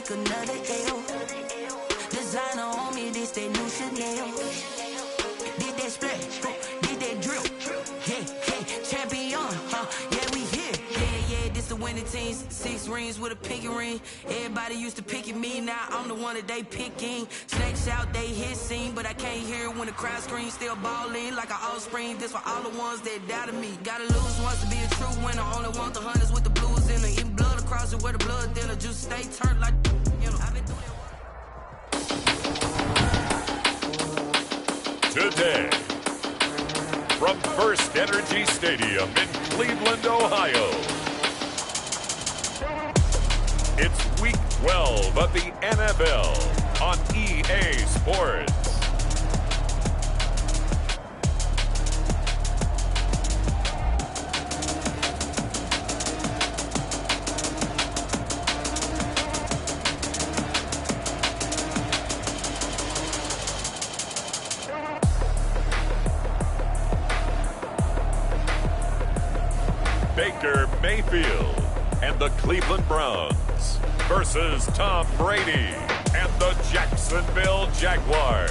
take another L. Designer on me, this that new Chanel. Did that splash, did that drip. Yeah, champion, yeah, we here. Yeah, this the winning teams. 6 rings with a pinky ring. Everybody used to picking me, now I'm the one that they picking. Snakes out, they hit scene, but I can't hear it when the crowd screams. Still ballin' like an offspring. This for all the ones that doubted me. Gotta lose once to be a true winner. Only want the hunters with the blues in it. Even blood across it where the blood thinner. Just stay turned like, you know. I've been doing it. Today, from First Energy Stadium in Cleveland, Ohio, it's Week 12 of the NFL on EA Sports. Baker Mayfield and the Cleveland Browns versus Tom Brady and the Jacksonville Jaguars.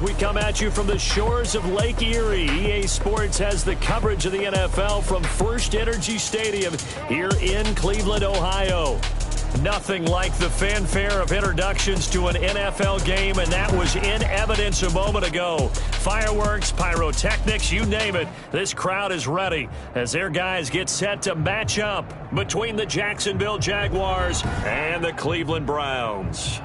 We come at you from the shores of Lake Erie. EA Sports has the coverage of the NFL from First Energy Stadium here in Cleveland, Ohio. Nothing like the fanfare of introductions to an NFL game, and that was in evidence a moment ago. Fireworks, pyrotechnics, you name it. This crowd is ready as their guys get set to match up between the Jacksonville Jaguars and the Cleveland Browns.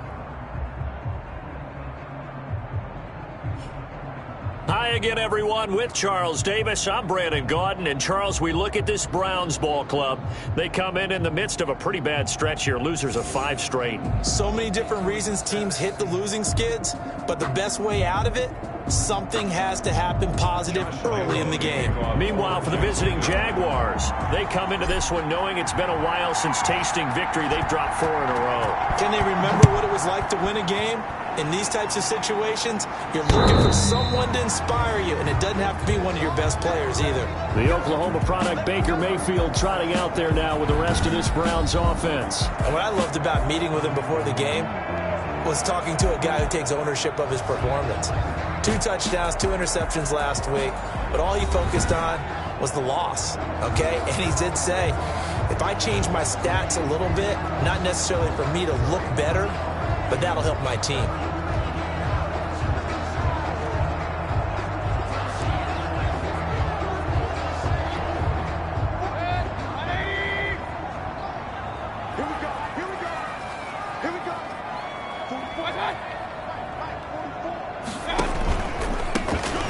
Hi again, everyone. With Charles Davis, I'm Brandon Gaudin. And, Charles, we look at this Browns ball club. They come in the midst of a pretty bad stretch here. Losers of 5 straight. So many different reasons teams hit the losing skids, but the best way out of it, something has to happen positive early in the game. Meanwhile, for the visiting Jaguars, they come into this one knowing it's been a while since tasting victory. They've dropped 4 in a row. Can they remember what it was like to win a game? In these types of situations, you're looking for someone to inspire you, and it doesn't have to be one of your best players either. The Oklahoma product, Baker Mayfield, trotting out there now with the rest of this Browns offense. And what I loved about meeting with him before the game was talking to a guy who takes ownership of his performance. 2 touchdowns, 2 interceptions last week, but all he focused on was the loss, okay? And he did say, if I change my stats a little bit, not necessarily for me to look better, but that'll help my team.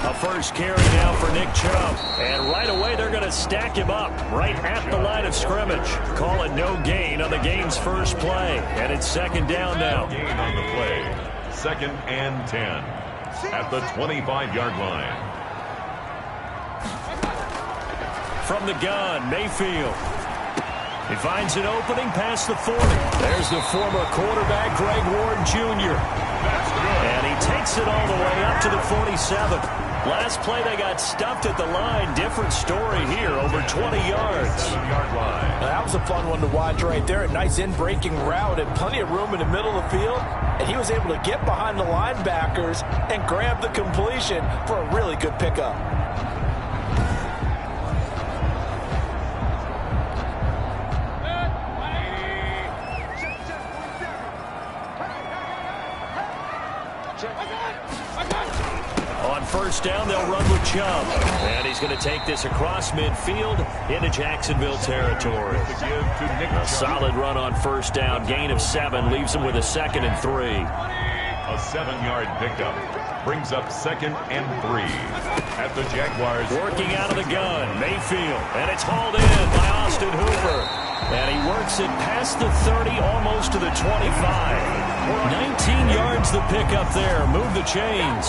A first carry now for Nick Chubb. And right away they're going to stack him up right at the line of scrimmage. Call it no gain on the game's first play. And it's 2nd down now. Gain on the play. 2nd and 10 at the 25-yard line. From the gun, Mayfield. He finds an opening past the 40. There's the former quarterback, Greg Ward Jr. And he takes it all the way up to the 47. Last play, they got stuffed at the line. Different story here, over 20 yards. That was a fun one to watch right there. A nice in-breaking route and plenty of room in the middle of the field. And he was able to get behind the linebackers and grab the completion for a really good pickup. On first down, they'll run with Chubb. And he's going to take this across midfield into Jacksonville territory. A solid run on first down. Gain of 7 leaves him with a 2nd and 3. A 7-yard pickup brings up 2nd and 3 at the Jaguars. Working out of the gun, Mayfield. And it's hauled in by Austin Hooper. And he works it past the 30, almost to the 25. 19 yards the pickup there. Move the chains.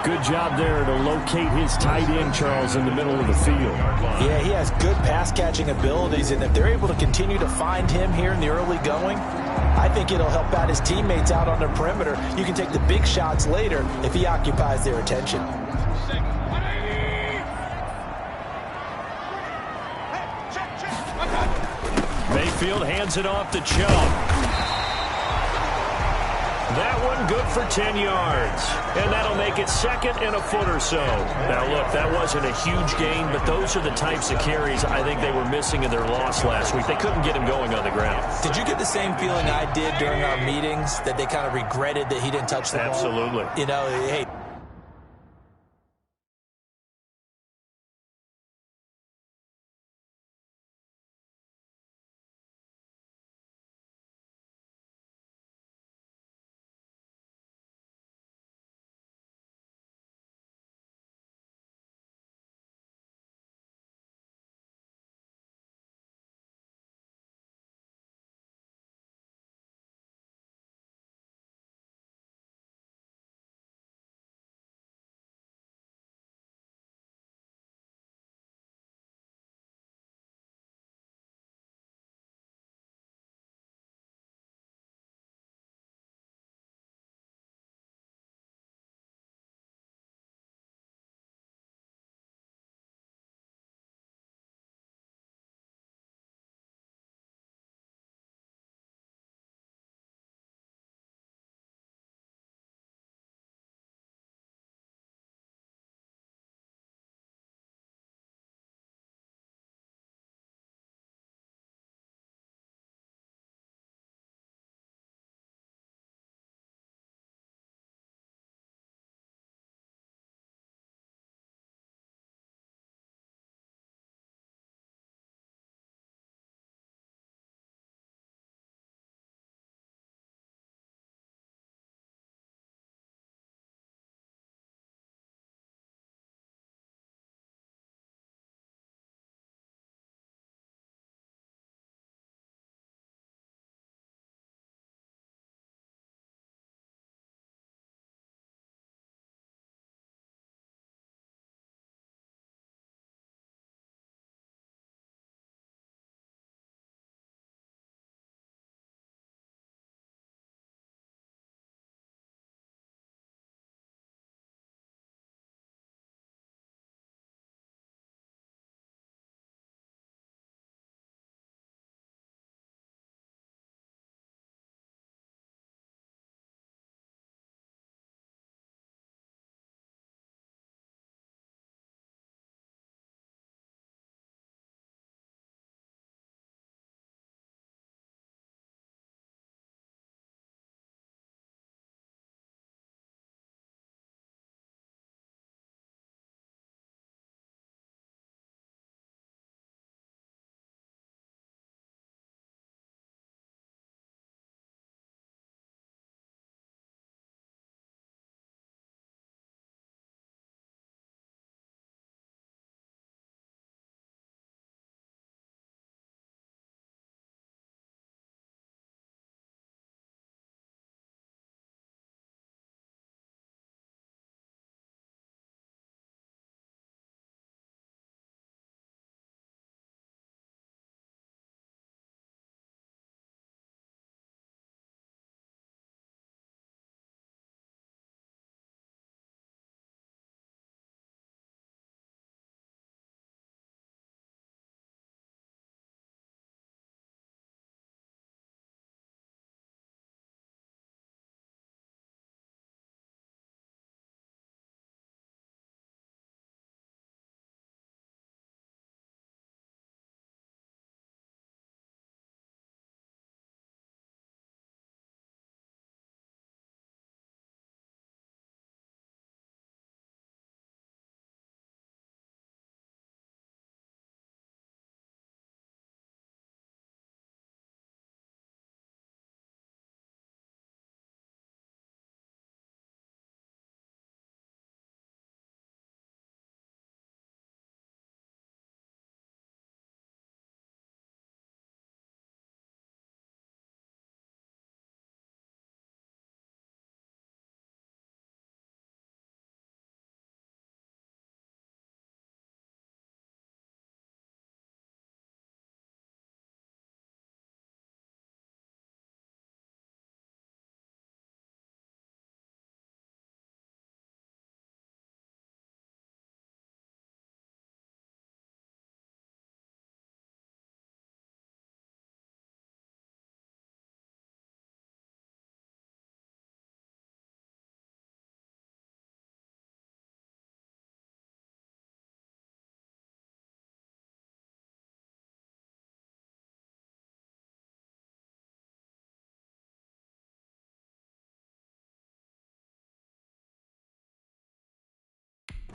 Good job there to locate his tight end, Charles, in the middle of the field. Yeah, he has good pass-catching abilities, and if they're able to continue to find him here in the early going, I think it'll help out his teammates out on the perimeter. You can take the big shots later if he occupies their attention. Mayfield hands it off to Chubb. That one good for 10 yards. And that'll make it second and a foot or so. Now, look, that wasn't a huge gain, but those are the types of carries I think they were missing in their loss last week. They couldn't get him going on the ground. Did you get the same feeling I did during our meetings, that they kind of regretted that he didn't touch the ball? Absolutely. You know, hey,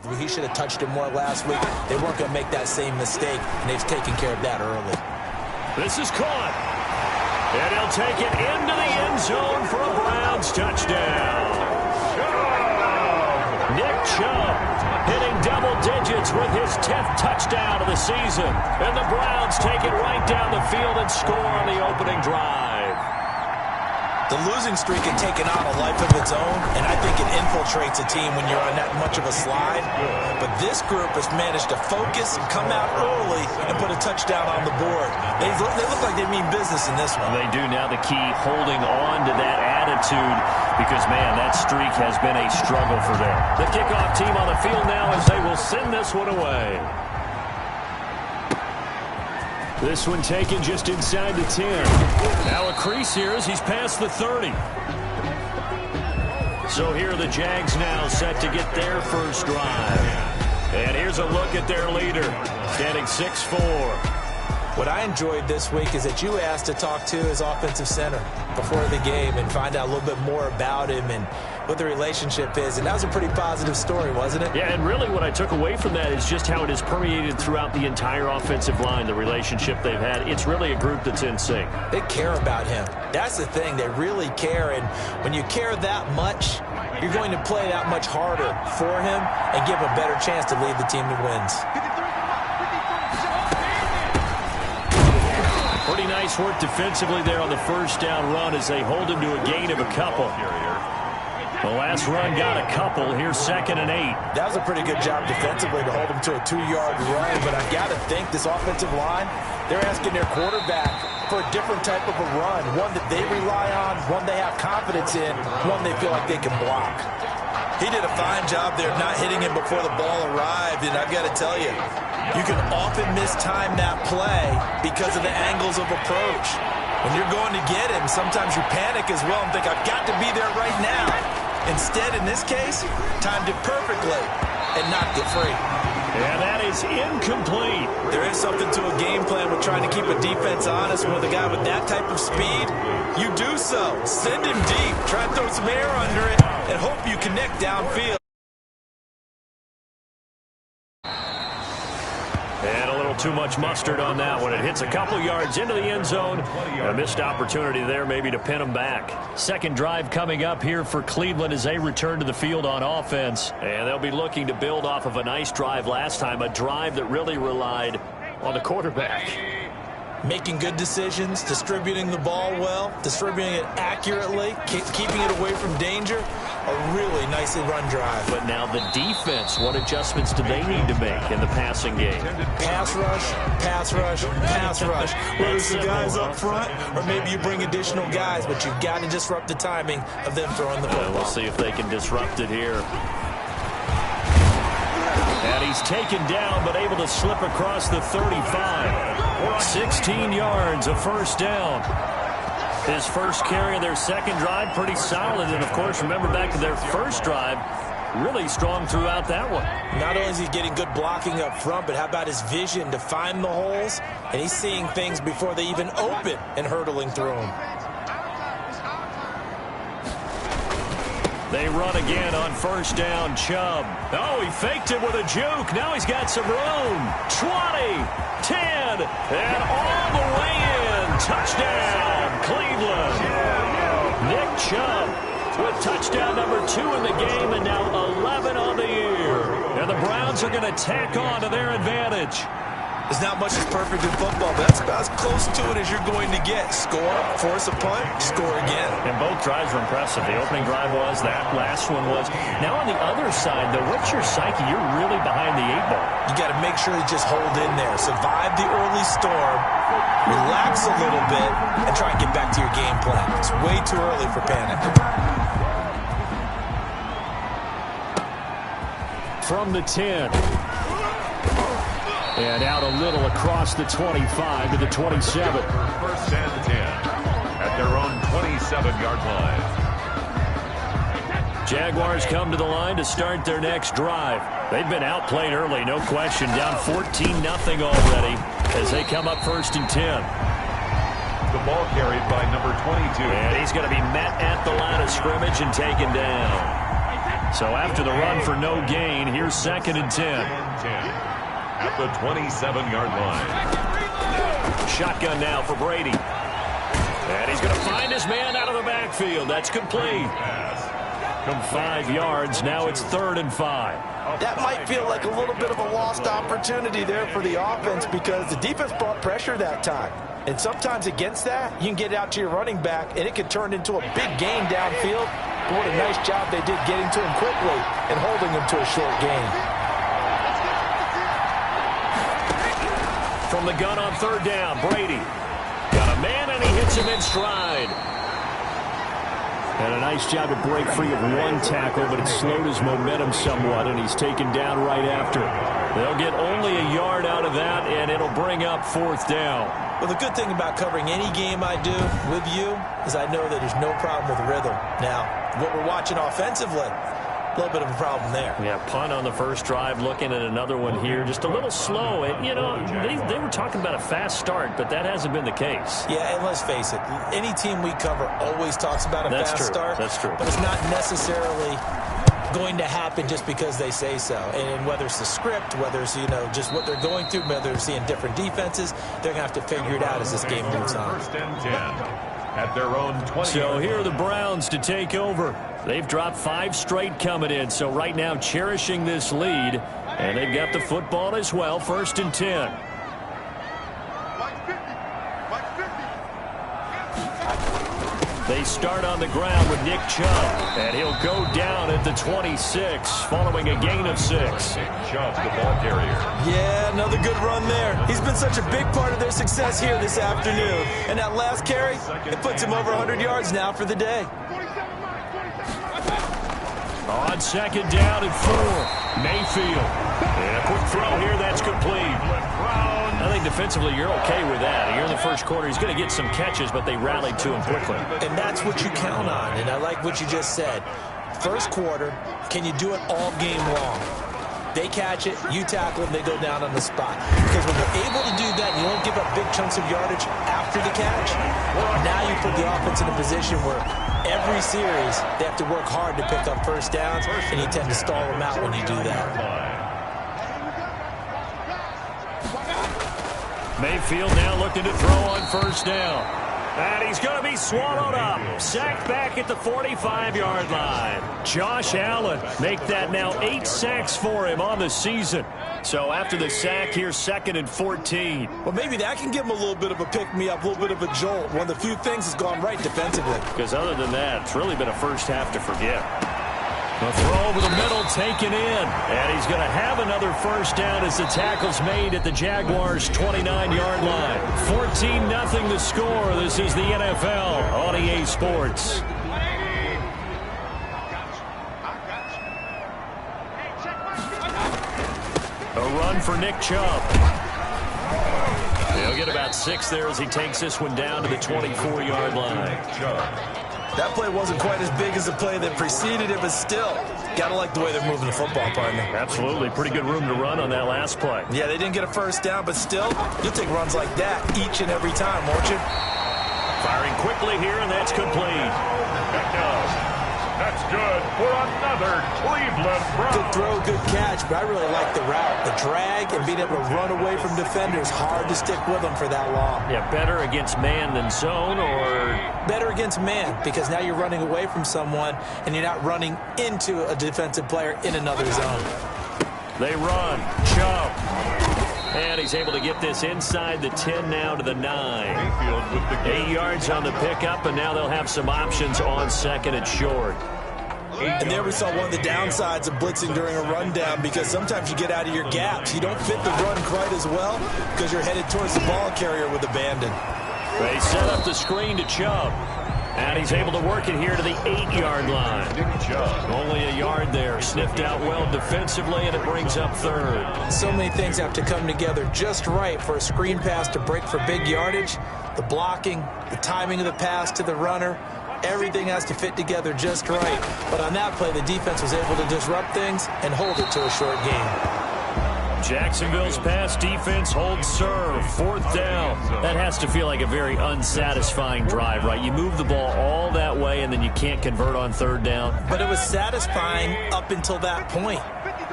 He should have touched him more last week. They weren't going to make that same mistake, and they've taken care of that early. This is caught. And he'll take it into the end zone for a Browns touchdown. Nick Chubb hitting double digits with his 10th touchdown of the season. And the Browns take it right down the field and score on the opening drive. The losing streak had taken on a life of its own, and I think it infiltrates a team when you're on that much of a slide. But this group has managed to focus and come out early and put a touchdown on the board. They look like they mean business in this one. They do. Now the key, holding on to that attitude, because, man, that streak has been a struggle for them. The kickoff team on the field now as they will send this one away. This one taken just inside the 10. Now a crease here as he's past the 30. So here are the Jags now set to get their first drive. And here's a look at their leader, standing 6'4". What I enjoyed this week is that you asked to talk to his offensive center before the game and find out a little bit more about him and what the relationship is. And that was a pretty positive story, wasn't it? Yeah, and really what I took away from that is just how it has permeated throughout the entire offensive line, the relationship they've had. It's really a group that's in sync. They care about him. That's the thing. They really care. And when you care that much, you're going to play that much harder for him and give him a better chance to lead the team to wins. Pretty nice work defensively there on the first down run as they hold him to a gain of a couple. The last run got a couple. Here's 2nd and 8. That was a pretty good job defensively to hold him to a 2-yard run, but I've got to think this offensive line, they're asking their quarterback for a different type of a run, one that they rely on, one they have confidence in, one they feel like they can block. He did a fine job there not hitting him before the ball arrived, and I've got to tell you, you can often mistime that play because of the angles of approach. When you're going to get him, sometimes you panic as well and think, I've got to be there right now. Instead, in this case, timed it perfectly and knocked it free. And that is incomplete. There is something to a game plan with trying to keep a defense honest. With a guy with that type of speed, you do so. Send him deep. Try and throw some air under it and hope you connect downfield. And a little too much mustard on that one. It hits a couple yards into the end zone. A missed opportunity there maybe to pin them back. Second drive coming up here for Cleveland as they return to the field on offense. And they'll be looking to build off of a nice drive last time, a drive that really relied on the quarterback. Making good decisions, distributing the ball well, distributing it accurately, keeping it away from danger. A really nicely run drive. But now the defense, what adjustments do they need to make in the passing game? Pass rush, pass rush, pass rush. Whether it's the guys up front or maybe you bring additional guys, but you've got to disrupt the timing of them throwing the football. We'll see if they can disrupt it here. And he's taken down but able to slip across the 35. 16 yards, a first down. His first carry of their second drive, pretty solid. And, of course, remember back to their first drive, really strong throughout that one. Not only is he getting good blocking up front, but how about his vision to find the holes? And he's seeing things before they even open and hurdling through them. They run again on first down. Chubb. Oh, he faked it with a juke. Now he's got some room. 20, 10, and all the way in. Touchdown, Cleveland. Nick Chubb with touchdown number 2 in the game, and now 11 on the year. And the Browns are going to tack on to their advantage. There's not much that's perfect in football, but that's about as close to it as you're going to get. Score, force a punt, score again. And both drives were impressive. The opening drive was, that last one was. Now on the other side, though, what's your psyche? You're really behind the 8 ball. You got to make sure you just hold in there. Survive the early storm, relax a little bit, and try and get back to your game plan. It's way too early for panic. From the 10. And out a little across the 25 to the 27. First and 10 at their own 27-yard line. Jaguars come to the line to start their next drive. They've been outplayed early, no question. Down 14-0 already as they come up first and 10. The ball carried by number 22. And he's going to be met at the line of scrimmage and taken down. So after the run for no gain, here's 2nd and 10. At the 27-yard line. Shotgun now for Brady. And he's going to find his man out of the backfield. That's complete. From 5 yards, now it's 3rd and 5. That might feel like a little bit of a lost opportunity there for the offense because the defense brought pressure that time. And sometimes against that, you can get it out to your running back, and it can turn into a big gain downfield. But what a nice job they did getting to him quickly and holding him to a short gain. From the gun on 3rd down, Brady. Got a man, and he hits him in stride. And a nice job to break free of one tackle, but it slowed his momentum somewhat, and he's taken down right after. They'll get only a yard out of that, and it'll bring up 4th down. Well, the good thing about covering any game I do with you is I know that there's no problem with rhythm. Now, what we're watching offensively, a little bit of a problem there. Yeah, punt on the first drive, looking at another one here. Just a little slow. And, you know, they were talking about a fast start, but that hasn't been the case. Yeah, and let's face it, any team we cover always talks about a fast start. That's true. But it's not necessarily going to happen just because they say so. And whether it's the script, whether it's, you know, just what they're going through, whether they're seeing different defenses, they're going to have to figure it out as this game moves on. 1st and 10 at their own 20. So here are the Browns to take over. They've dropped 5 straight coming in, so right now cherishing this lead. And they've got the football as well, 1st and 10. They start on the ground with Nick Chubb, and he'll go down at the 26, following a gain of 6. Nick Chubb, the ball carrier. Yeah, another good run there. He's been such a big part of their success here this afternoon. And that last carry, it puts him over 100 yards now for the day. On 2nd down and 4, Mayfield. And a quick throw here, that's complete. I think defensively you're okay with that. You're in the first quarter. He's going to get some catches, but they rallied to him quickly. And that's what you count on. And I like what you just said. First quarter, can you do it all game long? They catch it, you tackle them, they go down on the spot. Because when they're able to do that, you don't give up big chunks of yardage after the catch. Now you put the offense in a position where every series they have to work hard to pick up first downs, and you tend to stall them out when you do that. Mayfield now looking to throw on 1st down. And he's going to be swallowed up. Sacked back at the 45-yard line. Josh Allen make that now 8 sacks for him on the season. So after the sack, here's 2nd and 14. Well, maybe that can give him a little bit of a pick-me-up, a little bit of a jolt. One of the few things that's gone right defensively. Because other than that, it's really been a first half to forget. The throw over the middle taken in. And he's going to have another first down as the tackle's made at the Jaguars' 29-yard line. 14-0 the score. This is the NFL on EA Sports. A run for Nick Chubb. He'll get about 6 there as he takes this one down to the 24-yard line. That play wasn't quite as big as the play that preceded it, but still, got to like the way they're moving the football, partner. Absolutely. Pretty good room to run on that last play. Yeah, they didn't get a first down, but still, you'll take runs like that each and every time, won't you? Firing quickly here, and that's complete. That's good for another Cleveland Browns. Good throw, good catch, but I really like the route. The drag and being able to run away from defenders, hard to stick with them for that long. Yeah, better against man than zone, or? Better against man, because now you're running away from someone, and you're not running into a defensive player in another zone. They run. Chubb. And he's able to get this inside the 10 now to the 9. 8 yards on the pickup, and now they'll have some options on 2nd and short. And there we saw one of the downsides of blitzing during a rundown, because sometimes you get out of your gaps. You don't fit the run quite as well because you're headed towards the ball carrier with abandon. They set up the screen to Chubb. And he's able to work it here to the 8-yard line. Only a yard there. Sniffed out well defensively, and it brings up 3rd. So many things have to come together just right for a screen pass to break for big yardage. The blocking, the timing of the pass to the runner, everything has to fit together just right. But on that play, the defense was able to disrupt things and hold it to a short game. Jacksonville's pass defense holds serve. 4th down. That has to feel like a very unsatisfying drive, right? You move the ball all that way, and then you can't convert on 3rd down. But it was satisfying up until that point.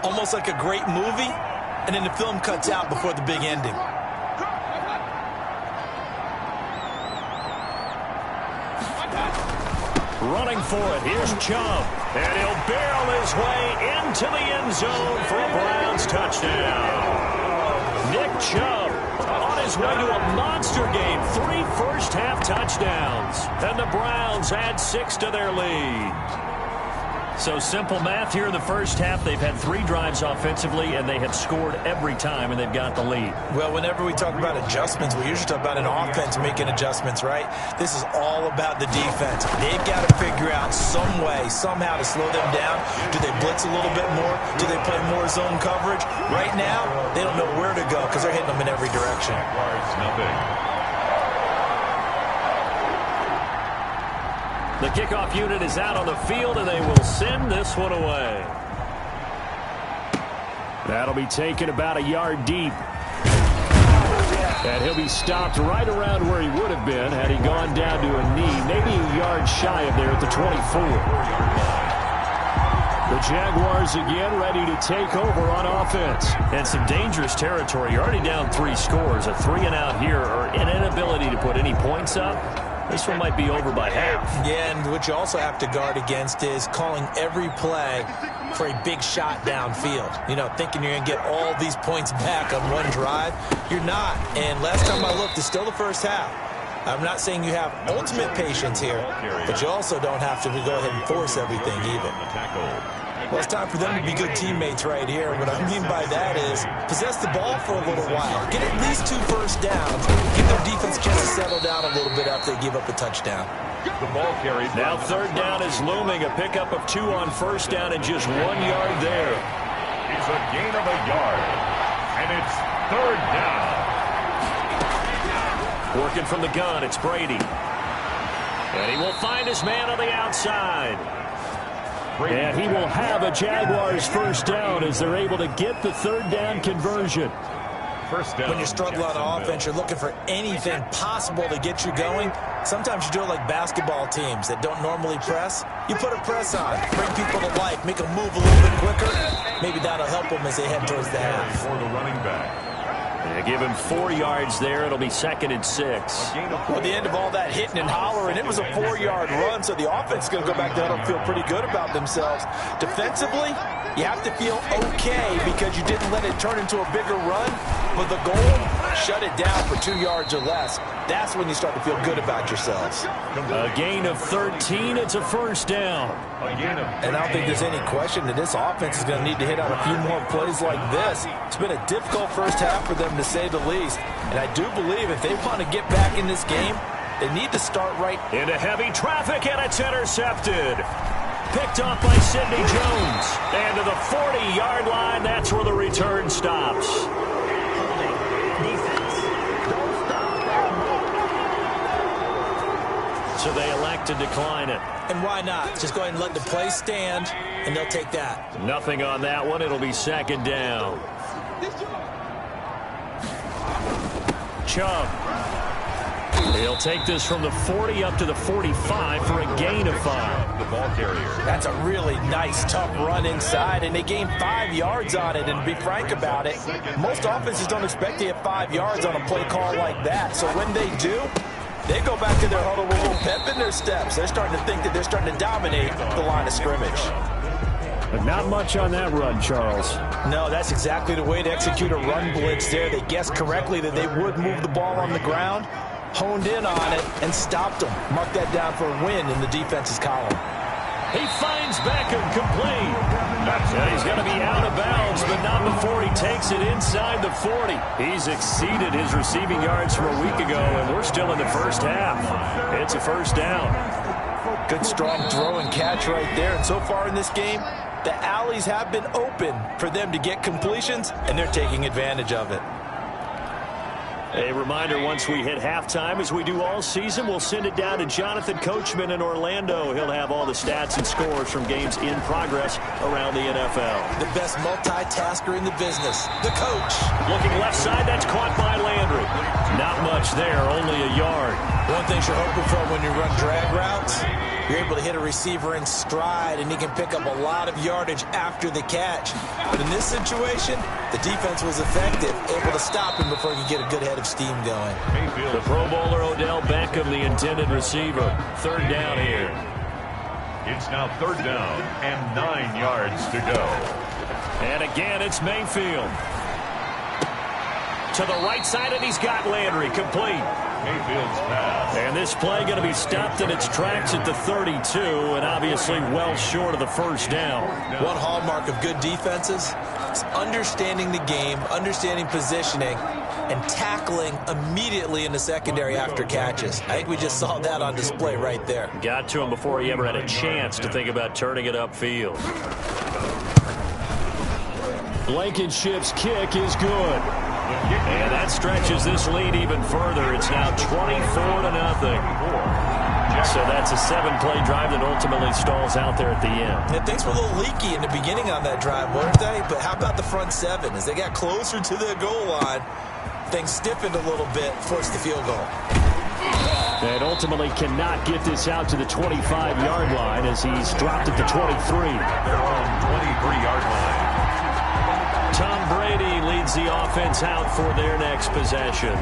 Almost like a great movie, and then the film cuts out before the big ending. Running for it, here's Chubb. And he'll barrel his way into the end zone for a Browns touchdown. Nick Chubb on his way to a monster game. 3 first-half touchdowns. And the Browns add 6 to their lead. So simple math here in the first half. They've had 3 drives offensively, and they have scored every time, and they've got the lead. Well, whenever we talk about adjustments, we usually talk about an offense making adjustments, right? This is all about the defense. They've got to figure out some way, somehow to slow them down. Do they blitz a little bit more? Do they play more zone coverage? Right now, they don't know where to go because they're hitting them in every direction. The kickoff unit is out on the field, and they will send this one away. That'll be taken about a yard deep. And he'll be stopped right around where he would have been had he gone down to a knee, maybe a yard shy of there at the 24. The Jaguars again ready to take over on offense. And some dangerous territory. You're already down 3 scores. A 3-and-out here, or an inability to put any points up. This one might be over by half. Yeah, and what you also have to guard against is calling every play for a big shot downfield. You know, thinking you're going to get all these points back on one drive. You're not. And last time I looked, it's still the first half. I'm not saying you have ultimate patience here, but you also don't have to go ahead and force everything either. Well, it's time for them to be good teammates right here. What I mean by that is possess the ball for a little while. Get at least 2 first downs. Give their defense a chance to settle down a little bit after they give up a touchdown. The ball carried. Now 3rd down is looming. A pickup of 2 on 1st down and just 1 yard there. It's a gain of a yard. And it's 3rd down. Working from the gun, it's Brady. And he will find his man on the outside. And he will have a Jaguars first down as they're able to get the 3rd down conversion. First down. When you struggle on offense, you're looking for anything possible to get you going. Sometimes you do it like basketball teams that don't normally press. You put a press on, bring people to life, make them move a little bit quicker. Maybe that'll help them as they head towards the half. For the running back. They give him 4 yards there. It'll be 2nd and 6. Well, the end of all that hitting and hollering, it was a 4-yard run, so the offense is going to go back there and feel pretty good about themselves. Defensively, you have to feel okay because you didn't let it turn into a bigger run, but the goal, shut it down for 2 yards or less. That's when you start to feel good about yourselves. A gain of 13. It's a first down. And I don't think there's any question that this offense is going to need to hit on a few more plays like this. It's been a difficult first half for them, to say the least. And I do believe if they want to get back in this game, they need to start right. Into heavy traffic, and it's intercepted. Picked off by Sidney Jones. And to the 40-yard line, that's where the return stops. So they elect to decline it. And why not? Just go ahead and let the play stand, and they'll take that. Nothing on that one. It'll be 2nd down. Chubb. He'll take this from the 40 up to the 45 for a gain of 5. The ball carrier. That's a really nice, tough run inside, and they gained 5 yards on it. And to be frank about it, most offenses don't expect to get 5 yards on a play call like that. So when they do, they go back to their huddle with a little pep in their steps. They're starting to think that they're starting to dominate the line of scrimmage. But not much on that run, Charles. No, that's exactly the way to execute a run blitz there. They guessed correctly that they would move the ball on the ground, honed in on it, and stopped them. Mark that down for a win in the defense's column. He finds Beckham complete. And he's going to be out of bounds, but not before he takes it inside the 40. He's exceeded his receiving yards from a week ago, and we're still in the first half. It's a first down. Good, strong throw and catch right there. And so far in this game, the alleys have been open for them to get completions, and they're taking advantage of it. A reminder, once we hit halftime, as we do all season, we'll send it down to Jonathan Coachman in Orlando. He'll have all the stats and scores from games in progress around the NFL. The best multitasker in the business, the coach. Looking left side, that's caught by Landry. Not much there, only a yard. One thing you're hoping for when you run drag routes, you're able to hit a receiver in stride, and he can pick up a lot of yardage after the catch. But in this situation, the defense was effective, able to stop him before he could get a good head of steam going. The Pro Bowler Odell Beckham, the intended receiver. Third down here. It's now third down and 9 yards to go. And again, it's Mayfield. To the right side, and he's got Landry complete. Mayfield's pass. And this play going to be stopped in its tracks at the 32, and obviously well short of the first down. One hallmark of good defenses is understanding the game, understanding positioning, and tackling immediately in the secondary after catches. I think we just saw that on display right there. Got to him before he ever had a chance to think about turning it upfield. Blankenship's kick is good. And that stretches this lead even further. It's now 24-0. So that's a 7-play drive that ultimately stalls out there at the end. Yeah, things were a little leaky in the beginning on that drive, weren't they? But how about the front seven? As they got closer to the goal line, things stiffened a little bit, forced the field goal. And ultimately cannot get this out to the 25-yard line as he's dropped at the 23. They're on 23-yard line. Tom Brady leads the offense out for their next possession.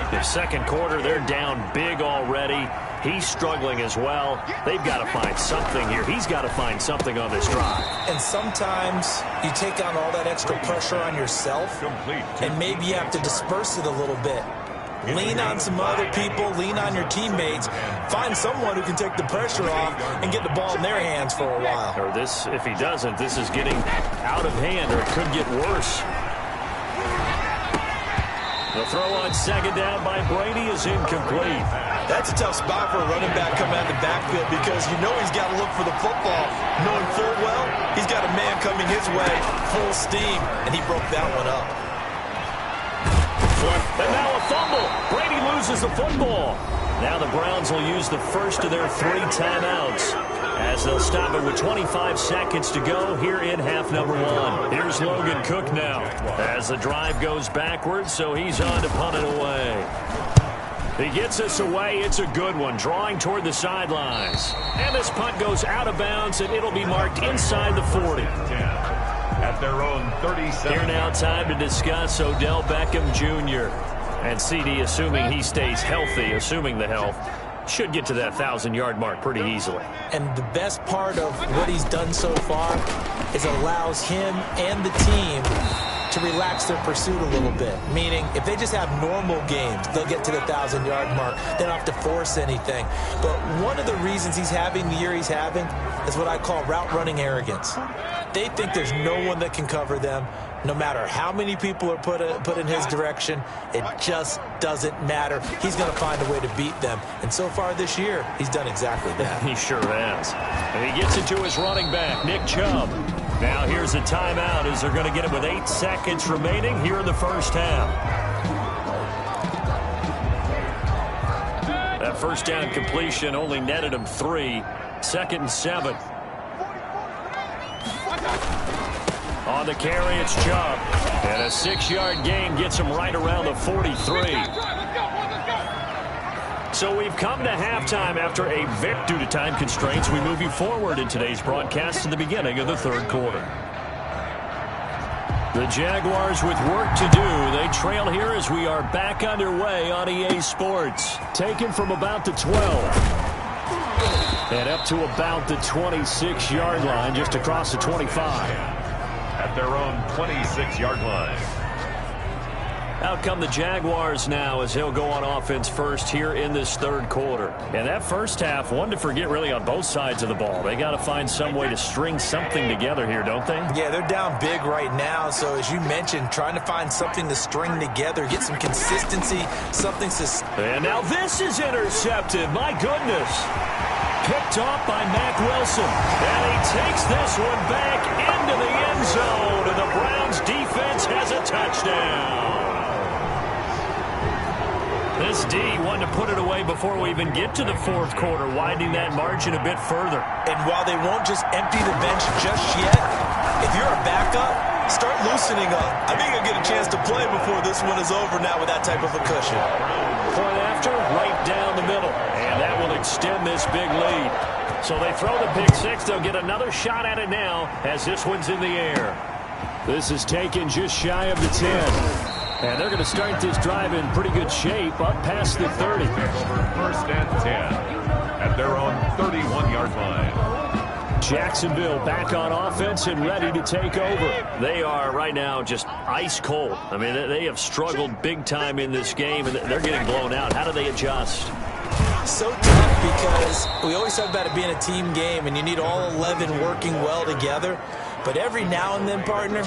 The second quarter, they're down big already. He's struggling as well. They've got to find something here. He's got to find something on this drive. And sometimes you take on all that extra pressure on yourself, and maybe you have to disperse it a little bit. Lean on some other people, lean on your teammates, find someone who can take the pressure off and get the ball in their hands for a while. Or this, if he doesn't, this is getting out of hand, or it could get worse. The throw on second down by Brady is incomplete. That's a tough spot for a running back coming out of the backfield because you know he's got to look for the football, knowing full well he's got a man coming his way, full steam, and he broke that one up. And now a fumble. Brady loses the football. Now the Browns will use the first of their 3 timeouts as they'll stop it with 25 seconds to go here in half number 1. Here's Logan Cook now as the drive goes backwards, so he's on to punt it away. He gets us away. It's a good one, drawing toward the sidelines. And this punt goes out of bounds, and it'll be marked inside the 40. At their own 37. Here now, time to discuss Odell Beckham Jr. And CD, assuming he stays healthy, assuming the health, should get to that 1,000-yard mark pretty easily. And the best part of what he's done so far is allows him and the team to relax their pursuit a little bit. Meaning, if they just have normal games, they'll get to the 1,000-yard mark. They don't have to force anything. But one of the reasons he's having the year he's having is what I call route running arrogance. They think there's no one that can cover them. No matter how many people are put in his direction, it just doesn't matter. He's going to find a way to beat them. And so far this year, he's done exactly that. He sure has. And he gets it to his running back, Nick Chubb. Now here's a timeout as they're going to get it with 8 seconds remaining here in the first half. That first down completion only netted him 3. 2nd and 7. On the carry, it's Chubb. And a 6-yard gain gets him right around the 43. So we've come to halftime after a victory. Due to time constraints, we move you forward in today's broadcast to the beginning of the third quarter. The Jaguars with work to do. They trail here as we are back underway on EA Sports. Taken from about the 12. And up to about the 26-yard line, just across the 25. At their own 26-yard line. Out come the Jaguars now as he'll go on offense first here in this third quarter. And that first half, one to forget really on both sides of the ball. They got to find some way to string something together here, don't they? Yeah, they're down big right now. So as you mentioned, trying to find something to string together, get some consistency, something to... And now this is intercepted. My goodness. Picked off by Mack Wilson. And he takes this one back into the end zone. And the Browns defense has a touchdown. This D wanted to put it away before we even get to the fourth quarter, widening that margin a bit further. And while they won't just empty the bench just yet, if you're a backup, start loosening up. I think you'll get a chance to play before this one is over now with that type of a cushion. Point after, right down the middle. And that will extend this big lead. So they throw the pick six. They'll get another shot at it now as this one's in the air. This is taken just shy of the 10. And they're going to start this drive in pretty good shape, up past the 30. First and 10 at their own 31-yard line. Jacksonville back on offense and ready to take over. They are right now just ice cold. I mean, they have struggled big time in this game, and they're getting blown out. How do they adjust? So tough because we always talk about it being a team game, and you need all 11 working well together. But every now and then, partner,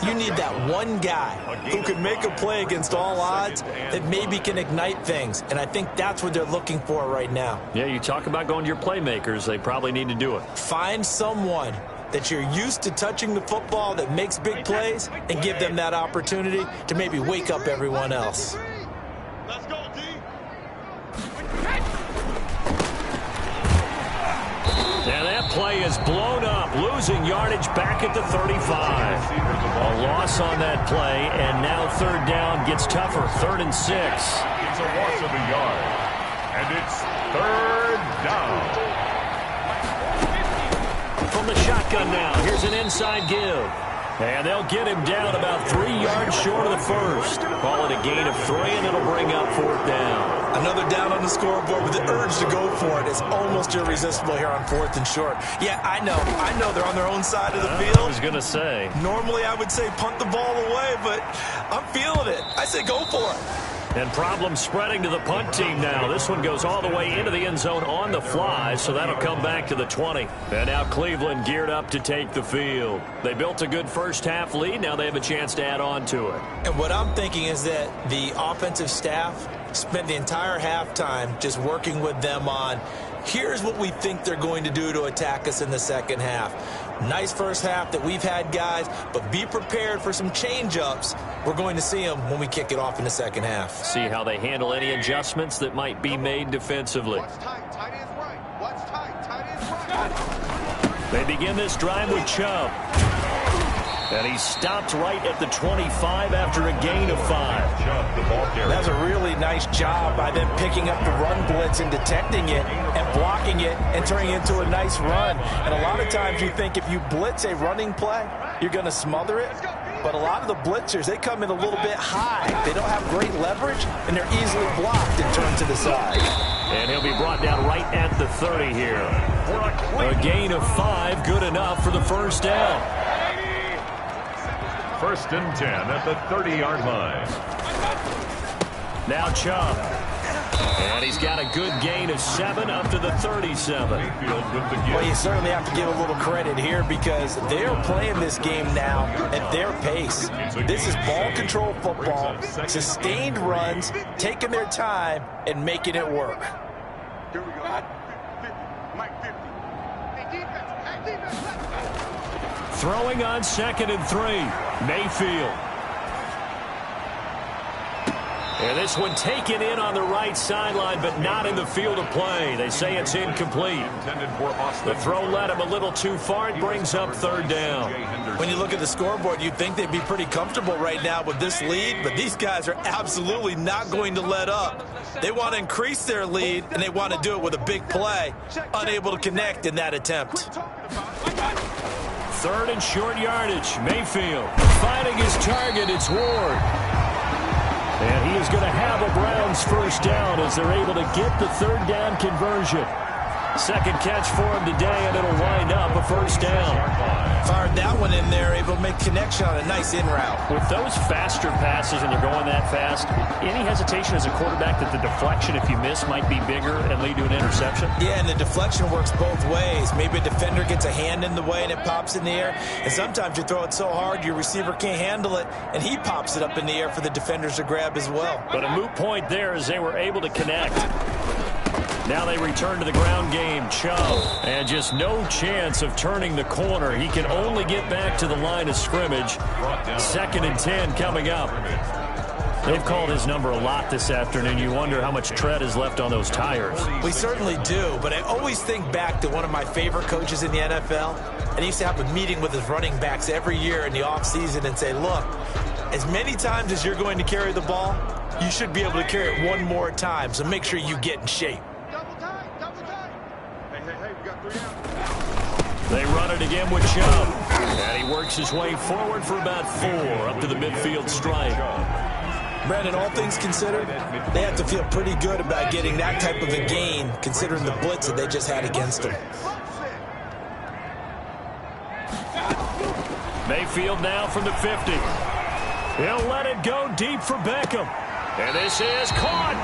you need that one guy who can make a play against all odds that maybe can ignite things. And I think that's what they're looking for right now. Yeah, you talk about going to your playmakers. They probably need to do it. Find someone that you're used to touching the football that makes big plays and give them that opportunity to maybe wake up everyone else. Let's go, D. And that play is blown up, losing yardage back at the 35. A loss on that play, and now third down gets tougher. 3rd and 6. It's a loss of a yard, and it's third down. From the shotgun now, here's an inside give. And they'll get him down about 3 yards short of the first. Call it a gain of 3, and it'll bring up 4th down. Another down on the scoreboard with the urge to go for it is almost irresistible here on 4th and short. Yeah, I know they're on their own side of the field. I was going to say. Normally I would say punt the ball away, but I'm feeling it. I say go for it. And problems spreading to the punt team now. This one goes all the way into the end zone on the fly, so that'll come back to the 20. And now Cleveland geared up to take the field. They built a good first half lead. Now they have a chance to add on to it. And what I'm thinking is that the offensive staff spent the entire halftime just working with them on, here's what we think they're going to do to attack us in the second half. Nice first half that we've had, guys, but be prepared for some change-ups. We're going to see them when we kick it off in the second half. See how they handle any adjustments that might be made defensively. What's tight? Tight end's right. What's tight? Tight end's right. They begin this drive with Chubb. And he stopped right at the 25 after a gain of 5. That's a really nice job by them picking up the run blitz and detecting it and blocking it and turning it into a nice run. And a lot of times you think if you blitz a running play, you're going to smother it. But a lot of the blitzers, they come in a little bit high. They don't have great leverage, and they're easily blocked and turned to the side. And he'll be brought down right at the 30 here. A gain of 5, good enough for the first down. 1st and 10 at the 30-yard line. Now Chubb. And he's got a good gain of 7 up to the 37. Well, you certainly have to give a little credit here because they're playing this game now at their pace. This is ball control football, sustained runs, taking their time, and making it work. Here we go. 50. Mike 50. Hey, defense. Hey, defense. Throwing on 2nd and 3. Mayfield. And this one taken in on the right sideline, but not in the field of play. They say it's incomplete. The throw led him a little too far. It brings up 3rd down. When you look at the scoreboard, you'd think they'd be pretty comfortable right now with this lead, but these guys are absolutely not going to let up. They want to increase their lead, and they want to do it with a big play. Unable to connect in that attempt. 3rd and short yardage. Mayfield finding his target. It's Ward. And he is going to have a Browns first down as they're able to get the 3rd down conversion. Second catch for him today, and it'll wind up a first down. Fired that one in there, able to make connection on a nice in route. With those faster passes and you're going that fast, any hesitation as a quarterback that the deflection, if you miss, might be bigger and lead to an interception? Yeah, and the deflection works both ways. Maybe a defender gets a hand in the way and it pops in the air. And sometimes you throw it so hard your receiver can't handle it, and he pops it up in the air for the defenders to grab as well. But a moot point there as they were able to connect. Now they return to the ground game. Chubb, and just no chance of turning the corner. He can only get back to the line of scrimmage. 2nd and 10 coming up. They've called his number a lot this afternoon. You wonder how much tread is left on those tires. We certainly do, but I always think back to one of my favorite coaches in the NFL, and he used to have a meeting with his running backs every year in the offseason and say, look, as many times as you're going to carry the ball, you should be able to carry it one more time, so make sure you get in shape. Double time, double time. Hey, we got 3 out. They run it again with Chubb. And he works his way forward for about 4 up to the midfield stripe. Brandon, all things considered, they have to feel pretty good about getting that type of a gain considering the blitz that they just had against them. Mayfield now from the 50. He'll let it go deep for Beckham. And this is caught.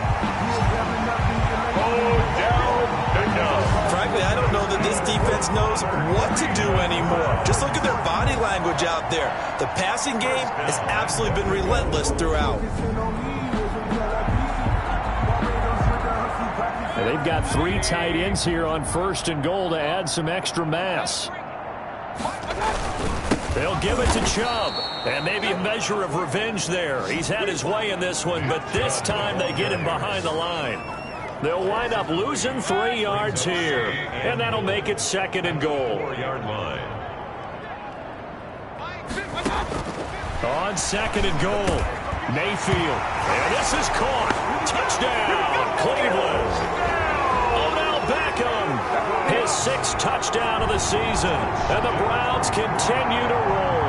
Frankly, I don't know that this defense knows what to do anymore. Just look at their body language out there. The passing game has absolutely been relentless throughout. And they've got 3 tight ends here on 1st and goal to add some extra mass. They'll give it to Chubb. And maybe a measure of revenge there. He's had his way in this one, but this time they get him behind the line. They'll wind up losing 3 yards here. And that'll make it 2nd and goal. 4-yard line. On 2nd and goal, Mayfield. And this is caught. Touchdown, Cleveland. Odell Beckham, his 6th touchdown of the season. And the Browns continue to roll.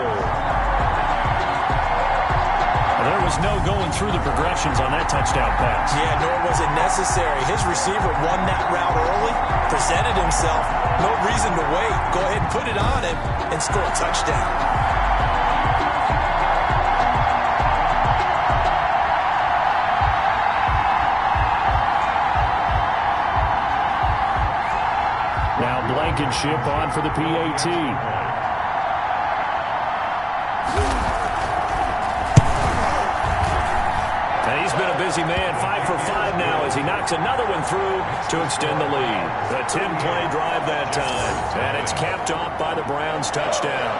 There was no going through the progressions on that touchdown pass. Yeah, nor was it necessary. His receiver won that route early, presented himself. No reason to wait. Go ahead and put it on him and score a touchdown. Now Blankenship on for the PAT. And he's been a busy man, 5 for 5 now as he knocks another one through to extend the lead. A 10-play drive that time. And it's capped off by the Browns' touchdown.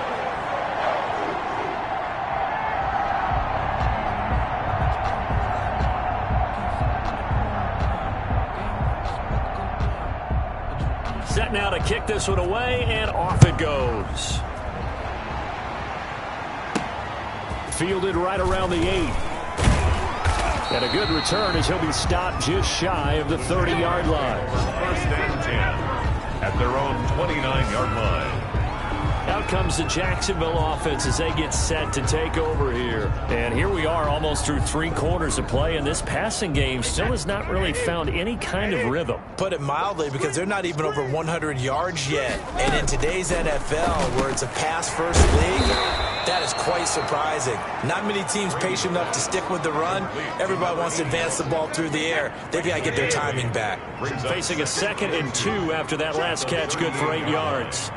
Set now to kick this one away, and off it goes. Fielded right around the 8. And a good return as he'll be stopped just shy of the 30-yard line. 1st and 10 at their own 29-yard line. Out comes the Jacksonville offense as they get set to take over here. And here we are almost through 3 quarters of play, and this passing game still has not really found any kind of rhythm. Put it mildly, because they're not even over 100 yards yet. And in today's NFL, where it's a pass-first league, that is quite surprising. Not many teams patient enough to stick with the run. Everybody wants to advance the ball through the air. They've got to get their timing back. Facing a 2nd and 2 after that last catch, good for 8 yards.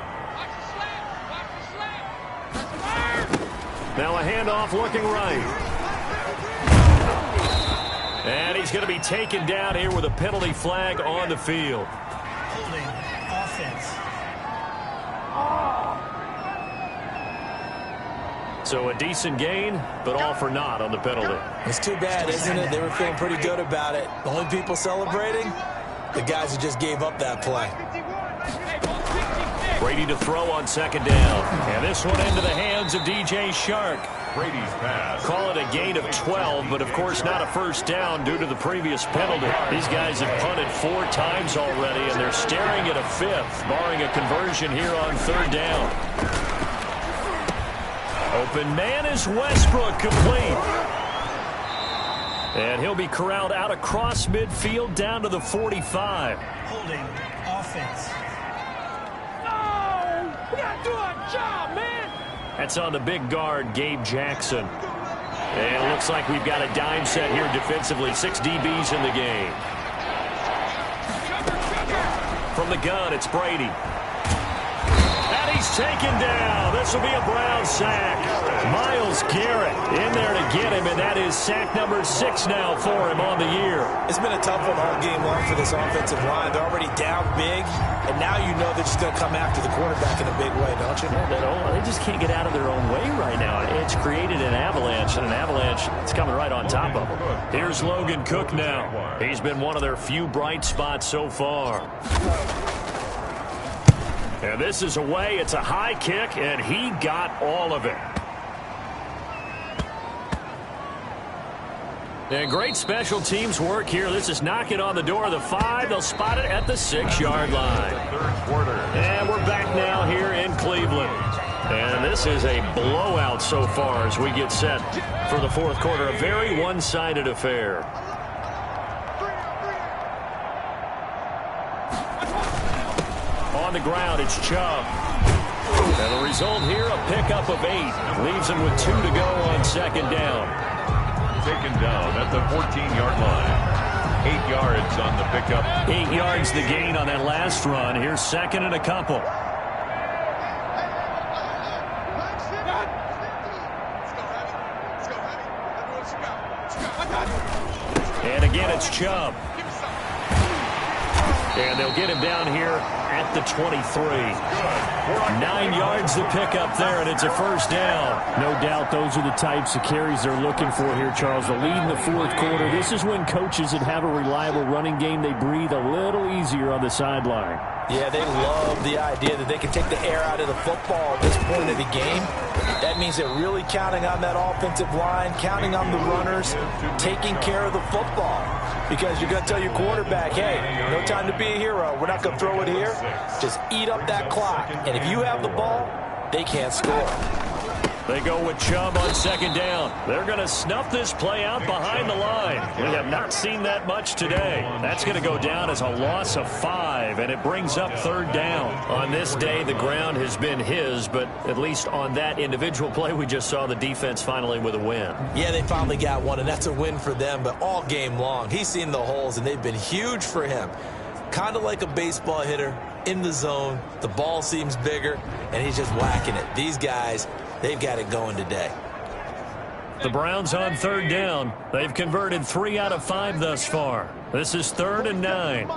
Now a handoff looking right. And he's going to be taken down here with a penalty flag on the field. Holding offense. So a decent gain, but all for naught on the penalty. It's too bad, isn't it? They were feeling pretty good about it. The only people celebrating, the guys who just gave up that play. Brady to throw on 2nd down. And this one into the hands of DJ Shark. Brady's pass. Call it a gain of 12, but of course not a 1st down due to the previous penalty. These guys have punted 4 times already, and they're staring at a 5th, barring a conversion here on 3rd down. Open man is Westbrook, complete. And he'll be corralled out across midfield down to the 45. Holding offense. We gotta do our job, man. That's on the big guard, Gabe Jackson. And it looks like we've got a dime set here defensively. 6 DBs in the game. From the gun, it's Brady. And he he's taken down. This will be a Brown sack. Myles Garrett in there to get him, and that is sack number 6 now for him on the year. It's been a tough one all game long for this offensive line. They're already down big, and now you know they're just going to come after the quarterback in a big way, don't you? They just can't get out of their own way right now. It's created an avalanche, and an avalanche is coming right on top of them. Here's Logan Cook now. He's been one of their few bright spots so far. And this is away. It's a high kick, and he got all of it. And great special teams work here. This is knocking on the door of the 5. They'll spot it at the 6-yard line. And we're back now here in Cleveland. And this is a blowout so far as we get set for the fourth quarter. A very one-sided affair. On the ground, it's Chubb. And the result here, a pickup of 8. Leaves him with 2 to go on second down. Taken down at the 14-yard line. 8 yards on the pickup. 8 yards the gain on that last run. Here's second and a couple. And again, it's Chubb. And they'll get him down here at the 23. 9 yards to pick up there, and it's a first down. No doubt those are the types of carries they're looking for here, Charles. The lead in the fourth quarter. This is when coaches that have a reliable running game, they breathe a little easier on the sideline. Yeah, they love the idea that they can take the air out of the football at this point of the game. That means they're really counting on that offensive line, counting on the runners, taking care of the football. Because you're going to tell your quarterback, hey, no time to be a hero. We're not going to throw it here. Just eat up that clock. And if you have the ball, they can't score. They go with Chubb on second down. They're going to snuff this play out behind the line. We have not seen that much today. That's going to go down as a loss of 5, and it brings up third down. On this day, the ground has been his, but at least on that individual play, we just saw the defense finally with a win. Yeah, they finally got one, and that's a win for them, but all game long, he's seen the holes, and they've been huge for him. Kind of like a baseball hitter in the zone. The ball seems bigger, and he's just whacking it. These guys, they've got it going today. The Browns on third down. They've converted 3 out of 5 thus far. This is 3rd and 9.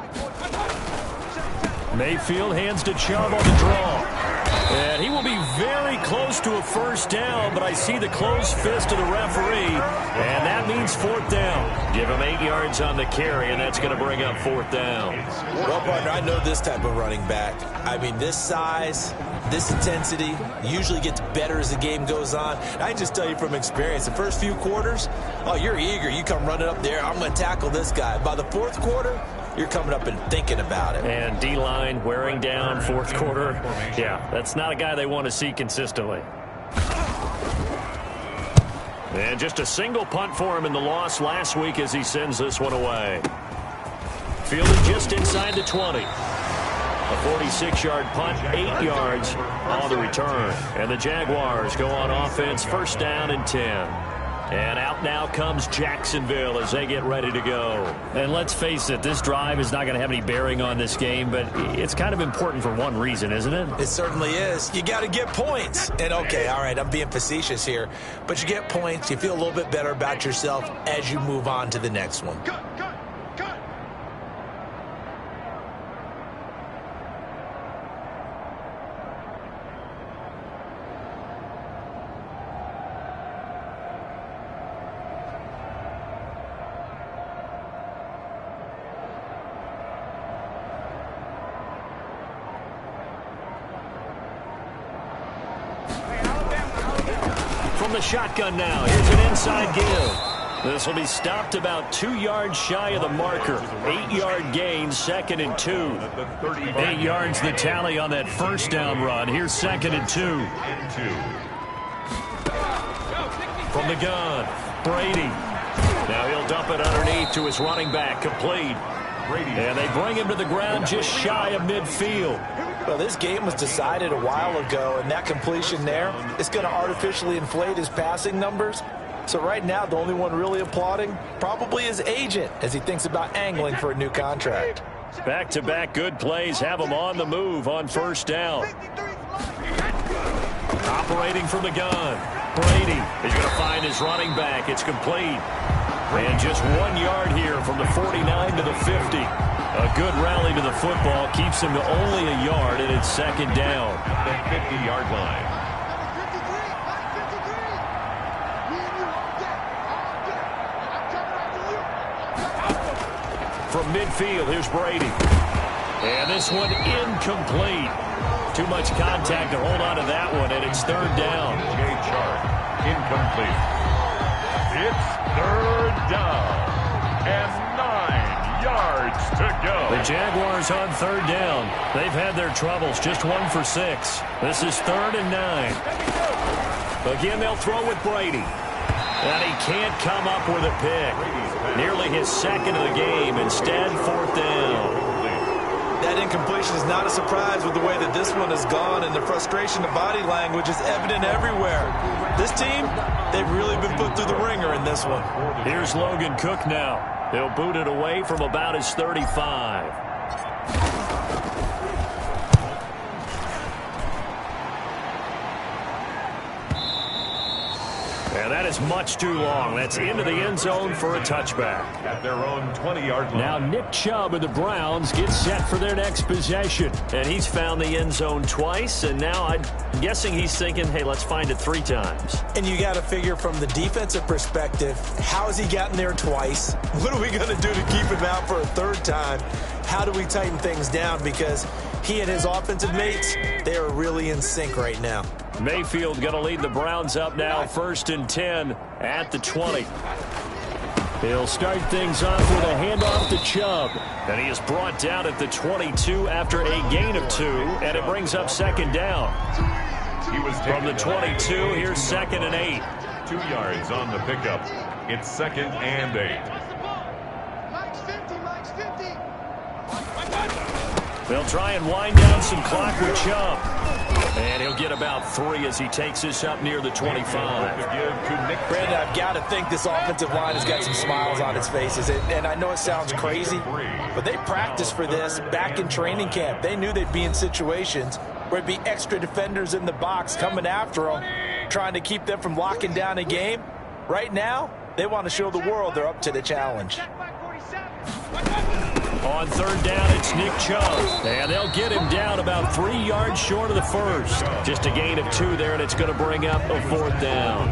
Mayfield hands to Chubb on the draw. And he will be very close to a first down, but I see the closed fist of the referee, and that means 4th down. Give him 8 yards on the carry, and that's going to bring up 4th down. Well, partner, I know this type of running back. I mean, this size, this intensity usually gets better as the game goes on. I can just tell you from experience, the first few quarters, oh, you're eager. You come running up there, I'm going to tackle this guy. By the fourth quarter, you're coming up and thinking about it. And D-line wearing down fourth quarter. Yeah, that's not a guy they want to see consistently. And just a single punt for him in the loss last week as he sends this one away. Fielded just inside the 20. A 46-yard punt, 8 yards on the return. And the Jaguars go on offense, first down and 10. And out now comes Jacksonville as they get ready to go. And let's face it, this drive is not going to have any bearing on this game, but it's kind of important for one reason, isn't it? It certainly is. You got to get points. And, okay, all right, I'm being facetious here, but you get points, you feel a little bit better about yourself as you move on to the next one. From the shotgun now, here's an inside give. This will be stopped about 2 yards shy of the marker. 8-yard gain, 2nd and 2. 8 yards the tally on that first down run. Here's 2nd and 2. From the gun, Brady. Now he'll dump it underneath to his running back, complete. And they bring him to the ground just shy of midfield. Well, this game was decided a while ago, and that completion there is going to artificially inflate his passing numbers. So right now, the only one really applauding probably his agent as he thinks about angling for a new contract. Back-to-back good plays have him on the move on first down. Operating from the gun. Brady is going to find his running back. It's complete. And just 1 yard here from the 49 to the 50. A good rally to the football keeps him to only a yard, and it's second down. The 50-yard line. From midfield, here's Brady. And this one incomplete. Too much contact to hold on to that one, and it's third down. Jay Chart, incomplete. It's third down and 9 yards to go. The Jaguars on third down. They've had their troubles, just 1 for 6. This is 3rd and 9. Again, they'll throw with Brady. And he can't come up with a pick. Nearly his second of the game. Instead, 4th down. That incompletion is not a surprise with the way that this one has gone, and the frustration of body language is evident everywhere. This team, they've really been put through the ringer in this one. Here's Logan Cook now. He'll boot it away from about his 35. And that is much too long. That's into the end zone for a touchback. At their own 20-yard line. Now Nick Chubb and the Browns get set for their next possession. And he's found the end zone twice, and now I'm guessing he's thinking, hey, let's find it 3 times. And you got to figure from the defensive perspective, how has he gotten there twice? What are we going to do to keep him out for a 3rd time? How do we tighten things down? Because he and his offensive mates, they are really in sync right now. Mayfield going to lead the Browns up now, 1st and 10 at the 20. He'll start things off with a handoff to Chubb. And he is brought down at the 22 after a gain of 2, and it brings up 2nd down. He was From the 22, here's 2nd and 8. 2 yards on the pickup. It's 2nd and 8. They'll try and wind down some clock with Chubb. And he'll get about 3 as he takes this up near the 25. Brandon, I've got to think this offensive line has got some smiles on its faces. And I know it sounds crazy, but they practiced for this back in training camp. They knew they'd be in situations where it'd be extra defenders in the box coming after them, trying to keep them from locking down a game. Right now, they want to show the world they're up to the challenge. On 3rd down, it's Nick Chubb. And they'll get him down about 3 yards short of the 1st. Just a gain of 2 there, and it's going to bring up a 4th down.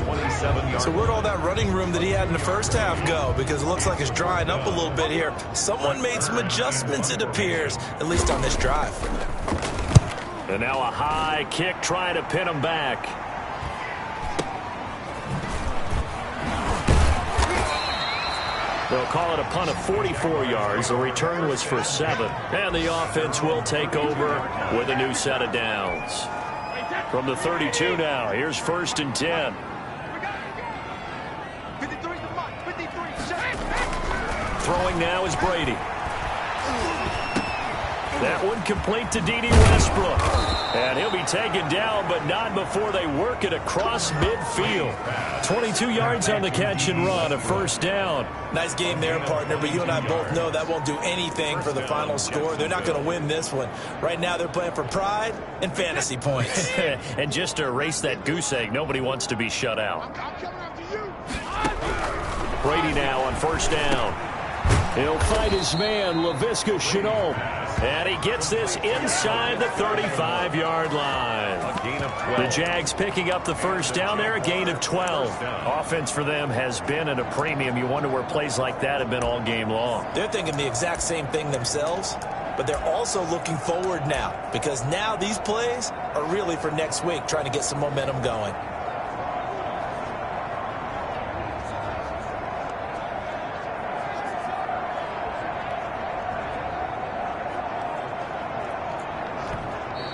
So where'd all that running room that he had in the first half go? Because it looks like it's drying up a little bit here. Someone made some adjustments, it appears, at least on this drive. And now a high kick trying to pin him back. They'll call it a punt of 44 yards. The return was for 7. And the offense will take over with a new set of downs. From the 32 now, here's 1st and 10. Throwing now is Brady. That one complete to D.D. Westbrook. And he'll be taken down, but not before they work it across midfield. 22 yards on the catch and run, a 1st down. Nice game there, partner, but you and I both know that won't do anything for the final score. They're not going to win this one. Right now, they're playing for pride and fantasy points. And just to erase that goose egg, nobody wants to be shut out. Brady now on 1st down. He'll fight his man, Laviska Shenault. And he gets this inside the 35-yard line. A gain of 12. The Jags picking up the 1st down there, a gain of 12. Offense for them has been at a premium. You wonder where plays like that have been all game long. They're thinking the exact same thing themselves, but they're also looking forward now, because now these plays are really for next week, trying to get some momentum going.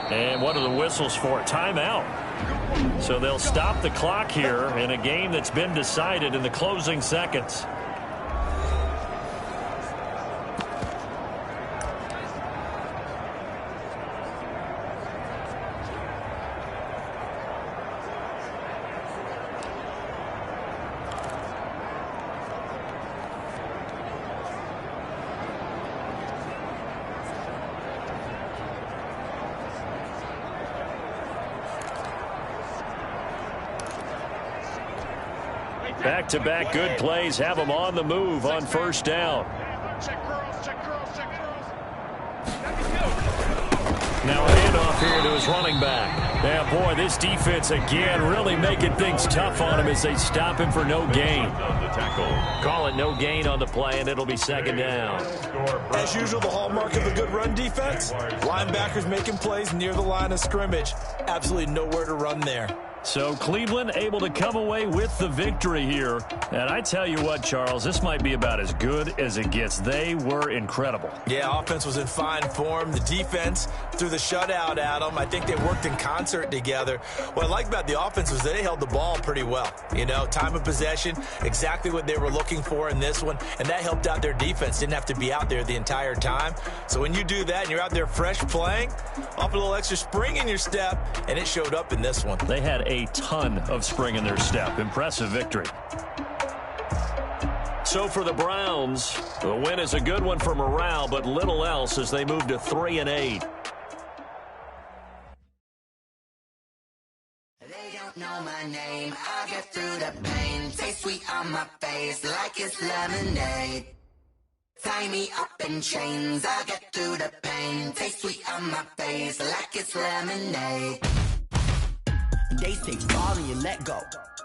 And what are the whistles for? Timeout. So they'll stop the clock here in a game that's been decided in the closing seconds. Back-to-back good plays have them on the move on first down. Now a handoff here to his running back. Yeah, boy, this defense again really making things tough on him as they stop him for no gain. Call it no gain on the play, and it'll be second down. As usual, the hallmark of a good run defense, linebackers making plays near the line of scrimmage. Absolutely nowhere to run there. So Cleveland able to come away with the victory here. And I tell you what, Charles, this might be about as good as it gets. They were incredible. Yeah, offense was in fine form. The defense threw the shutout at them. I think they worked in concert together. What I like about the offense was they held the ball pretty well. You know, time of possession, exactly what they were looking for in this one. And that helped out their defense. Didn't have to be out there the entire time. So when you do that and you're out there fresh playing, off a little extra spring in your step, and it showed up in this one. They had a ton of spring in their step. Impressive victory. So for the Browns, the win is a good one for morale, but little else as they move to 3-8. They don't know my name. I get through the pain. Taste sweet on my face like it's lemonade. Tie me up in chains. I get through the pain. Taste sweet on my face like it's lemonade. They say fall and you let go,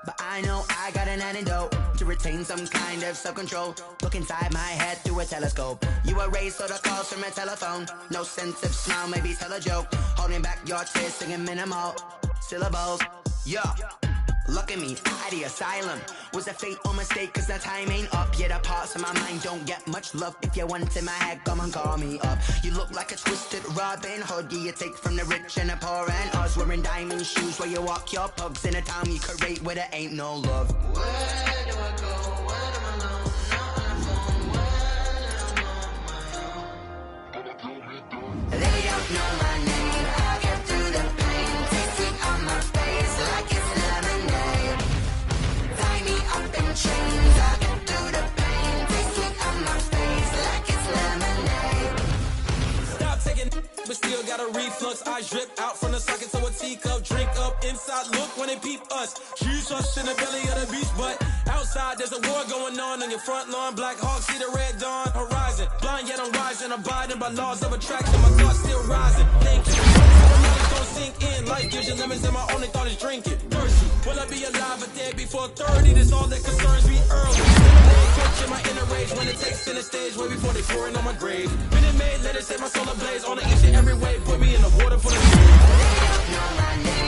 but I know I got an antidote to retain some kind of self-control. Look inside my head through a telescope. You erase all the calls from a telephone. No sense of smile, maybe tell a joke. Holding back your tears, singing minimal syllables. Yeah, look at me, out of the asylum. Was a fate or mistake, cause the time ain't up. Yet the parts of my mind don't get much love. If you want in my head, come and call me up. You look like a twisted Robin Hood. Yeah, you take from the rich and the poor and us. Wearing diamond shoes where you walk your pugs. In a town you create where there ain't no love. Where do I go? Where am I alone? Not on the phone. When I'm on my own. They don't know my name. I get through the pain. Taste sweet on my face like it's lemonade. Tie me up in chains. I get through the pain. Taste sweet on my face like it's lemonade. Stop taking, but still got a reflux. I drip out from the socket to a teacup. Drink up inside, look when they peep us. Shoes us in the belly of the beach, but outside there's a war going on your front lawn. Black Hawk, see the red dawn horizon. Blind yet I'm rising, abiding by laws of attraction. My thoughts still rising. Thank you. Don't sink in. Life gives you lemons, and my only thought is drinking. Thirsty. Will I be alive or dead before 30? That's all that concerns me early. Coach in my inner rage when it takes center stage way before they pouring on my grave. Minute Maid, let it set my soul ablaze on the each and every way. Put me in the water for the. They don't know my name.